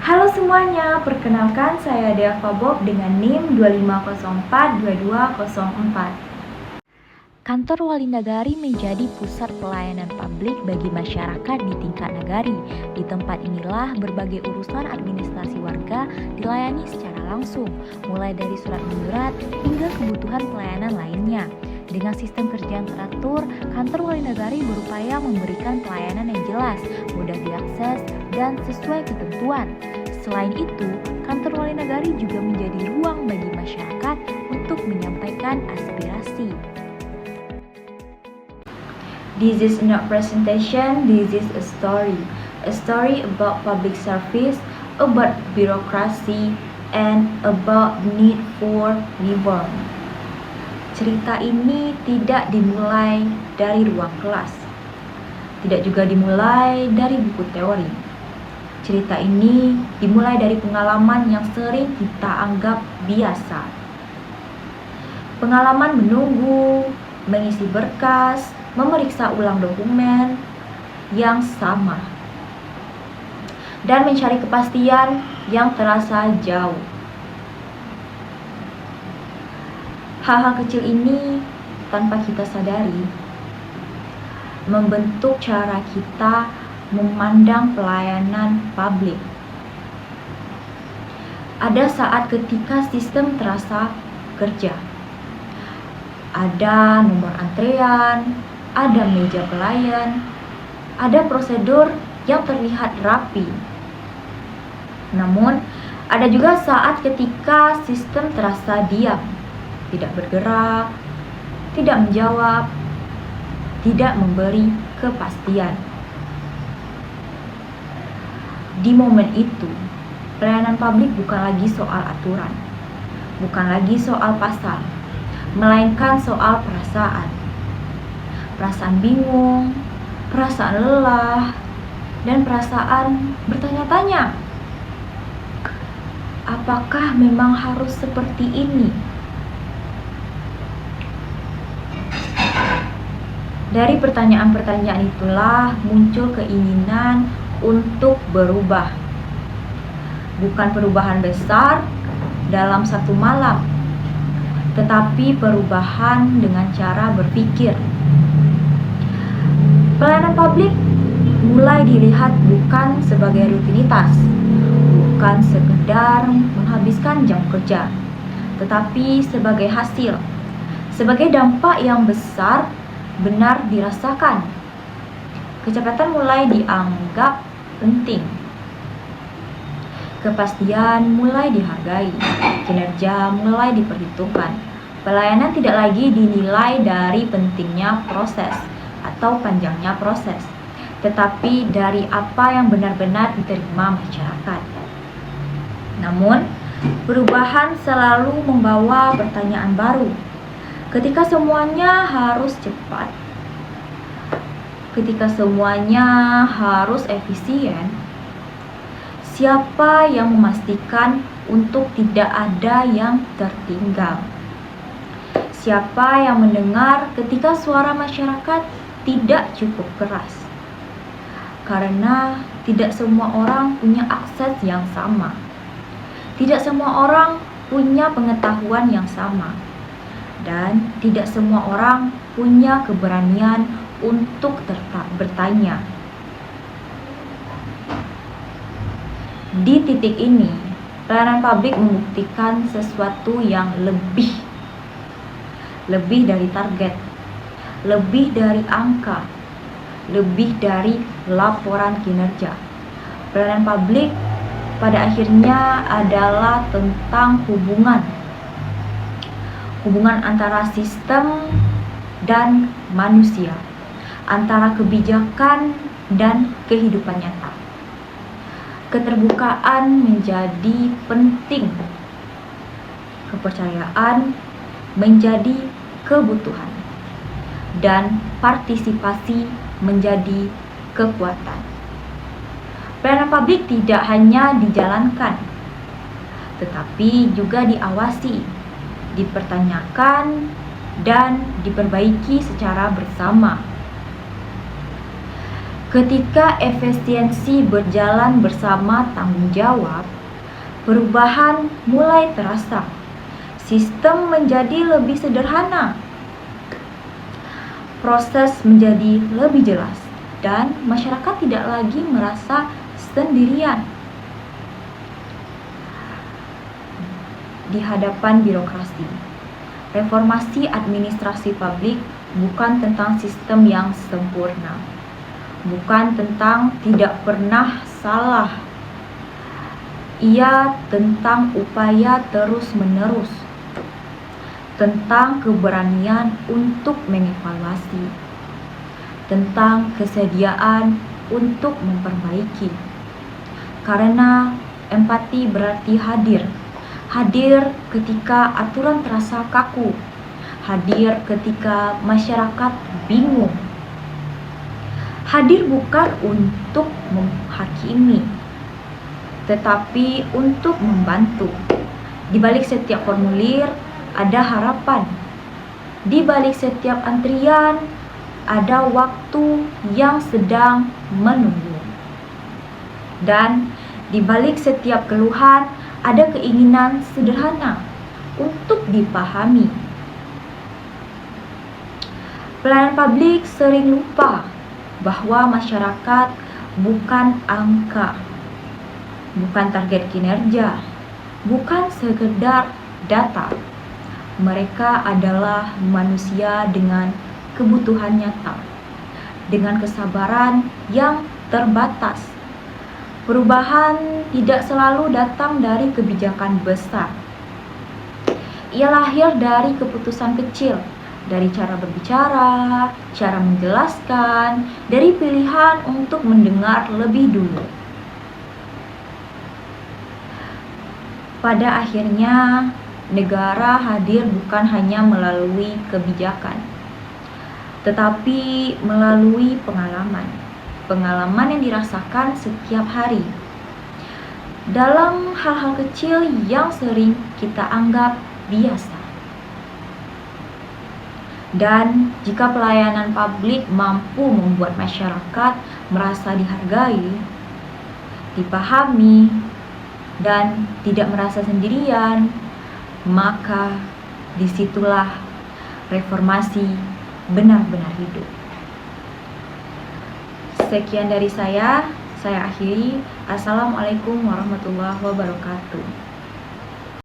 Halo semuanya, perkenalkan saya Deva Bob dengan NIM 25042204. Kantor Wali Nagari menjadi pusat pelayanan publik bagi masyarakat di tingkat nagari. Di tempat inilah berbagai urusan administrasi warga dilayani secara langsung, mulai dari surat menyurat hingga kebutuhan pelayanan lainnya. Dengan sistem kerja yang teratur, kantor Wali Nagari berupaya memberikan pelayanan yang jelas, mudah diakses, dan sesuai ketentuan. Selain itu, kantor Wali Nagari juga menjadi ruang bagi masyarakat untuk menyampaikan aspirasi. This is not presentation, this is a story. A story about public service, about bureaucracy, and about need for reform. Cerita ini tidak dimulai dari ruang kelas, tidak juga dimulai dari buku teori. Cerita ini dimulai dari pengalaman yang sering kita anggap biasa. Pengalaman menunggu, mengisi berkas, memeriksa ulang dokumen yang sama, dan mencari kepastian yang terasa jauh. Hal-hal kecil ini tanpa kita sadari membentuk cara kita memandang pelayanan publik. Ada saat ketika sistem terasa kerja. Ada nomor antrean, ada meja pelayan, ada prosedur yang terlihat rapi. Namun, ada juga saat ketika sistem terasa diam, tidak bergerak, tidak menjawab, tidak memberi kepastian. Di momen itu, pelayanan publik bukan lagi soal aturan, bukan lagi soal pasal, melainkan soal perasaan. Perasaan bingung, perasaan lelah, dan perasaan bertanya-tanya. Apakah memang harus seperti ini? Dari pertanyaan-pertanyaan itulah muncul keinginan untuk berubah. Bukan perubahan besar dalam satu malam, tetapi perubahan dengan cara berpikir. Pelayanan publik mulai dilihat bukan sebagai rutinitas, bukan sekedar menghabiskan jam kerja, tetapi sebagai hasil, sebagai dampak yang besar benar dirasakan. Kecepatan mulai dianggap penting, kepastian mulai dihargai, kinerja mulai diperhitungkan. Pelayanan tidak lagi dinilai dari pentingnya proses atau panjangnya proses, tetapi dari apa yang benar-benar diterima masyarakat. Namun, perubahan selalu membawa pertanyaan baru. Ketika semuanya harus cepat, ketika semuanya harus efisien, siapa yang memastikan untuk tidak ada yang tertinggal? Siapa yang mendengar ketika suara masyarakat tidak cukup keras? Karena tidak semua orang punya akses yang sama. Tidak semua orang punya pengetahuan yang sama. Dan tidak semua orang punya keberanian untuk bertanya. Di titik ini, pelayanan publik membuktikan sesuatu yang lebih dari target, lebih dari angka, lebih dari laporan kinerja. Pelayanan publik pada akhirnya adalah tentang hubungan antara sistem dan manusia, antara kebijakan dan kehidupan nyata. Keterbukaan menjadi penting, kepercayaan menjadi kebutuhan, dan partisipasi menjadi kekuatan. Pelayanan publik tidak hanya dijalankan, tetapi juga diawasi, dipertanyakan, dan diperbaiki secara bersama. Ketika efisiensi berjalan bersama tanggung jawab, perubahan mulai terasa. Sistem menjadi lebih sederhana, proses menjadi lebih jelas, dan masyarakat tidak lagi merasa sendirian di hadapan birokrasi. Reformasi administrasi publik bukan tentang sistem yang sempurna, bukan tentang tidak pernah salah. Ia tentang upaya terus-menerus, tentang keberanian untuk mengevaluasi, tentang kesediaan untuk memperbaiki. Karena empati berarti hadir ketika aturan terasa kaku, hadir ketika masyarakat bingung. Hadir bukan untuk menghakimi, tetapi untuk membantu. Di balik setiap formulir ada harapan. Di balik setiap antrian ada waktu yang sedang menunggu. Dan di balik setiap keluhan ada keinginan sederhana untuk dipahami. Pelayanan publik sering lupa bahwa masyarakat bukan angka, bukan target kinerja, bukan sekedar data. Mereka adalah manusia dengan kebutuhan nyata, dengan kesabaran yang terbatas. Perubahan tidak selalu datang dari kebijakan besar. Ia lahir dari keputusan kecil, dari cara berbicara, cara menjelaskan, dari pilihan untuk mendengar lebih dulu. Pada akhirnya, negara hadir bukan hanya melalui kebijakan, tetapi melalui pengalaman yang dirasakan setiap hari. Dalam hal-hal kecil yang sering kita anggap biasa. Dan jika pelayanan publik mampu membuat masyarakat merasa dihargai, dipahami, dan tidak merasa sendirian, maka disitulah reformasi benar-benar hidup. Sekian dari saya akhiri. Assalamualaikum warahmatullahi wabarakatuh.